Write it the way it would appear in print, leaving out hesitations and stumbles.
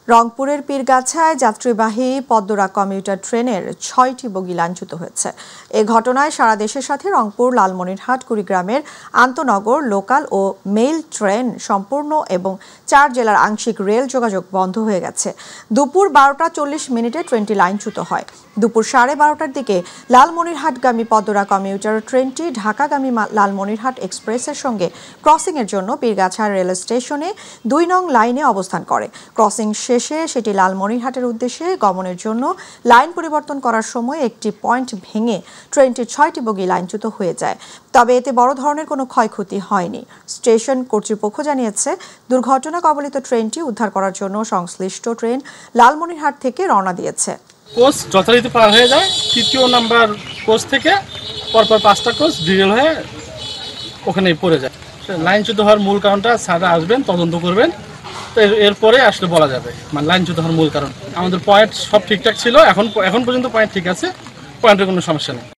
রংপুরের পীরগাছায় যাত্রীবাহী পদ্মরা কমিউটার ট্রেনের ৬টি বগি লাইনচ্যুত হয়েছে। এ ঘটনায় সারা দেশের সাথে রংপুর, লালমনিরহাট, কুড়িগ্রামের আন্তনগর, লোকাল ও মেইল ট্রেন সম্পূর্ণ এবং ৪ জেলার আংশিক রেল যোগাযোগ বন্ধ হয়ে গেছে। দুপুর ১২টা ৪০ মিনিটে ট্রেনটি লাইনচ্যুত হয়। দুপুর ১২:৩০টার দিকে লালমনিরহাটগামী পদ্মরা কমিউটার ট্রেনটি ঢাকাগামী লালমনিরহাট এক্সপ্রেসের সঙ্গে ক্রসিংয়ের জন্য পীরগাছা রেল স্টেশনে ২ নং লাইনে অবস্থান করে। ক্রসিং শেষে সেটি লালমনিরহাটের উদ্দেশ্যে গমনের জন্য লাইন পরিবর্তন করার সময় একটি পয়েন্ট ভেঙে ট্রেনটির ৬টি বগি লাইনচ্যুত হয়ে যায়। তবে এতে বড় ধরনের কোনো ক্ষয়ক্ষতি হয়নি। স্টেশন কর্তৃপক্ষ জানিয়েছে, দুর্ঘটনা কবলিত ট্রেনটি উদ্ধার করার জন্য সংশ্লিষ্ট ট্রেন লালমনিরহাট থেকে রওনা দিয়েছে। কোচ যথারীতি পার হয়ে যায়। ৩য় নাম্বার কোচ থেকে পরপর 5টা কোচ ডিরেল হয়ে ওখানেই পড়ে যায়। লাইনচ্যুত হওয়ার মূল কারণটা স্যাররা আসবেন, তদন্ত করবেন, তো এরপরে আসলে বলা যাবে মানে লাইনচ্যুত হওয়ার মূল কারণ। আমাদের পয়েন্ট সব ঠিকঠাক ছিল, এখন পর্যন্ত পয়েন্ট ঠিক আছে, পয়েন্টের কোনো সমস্যা নেই।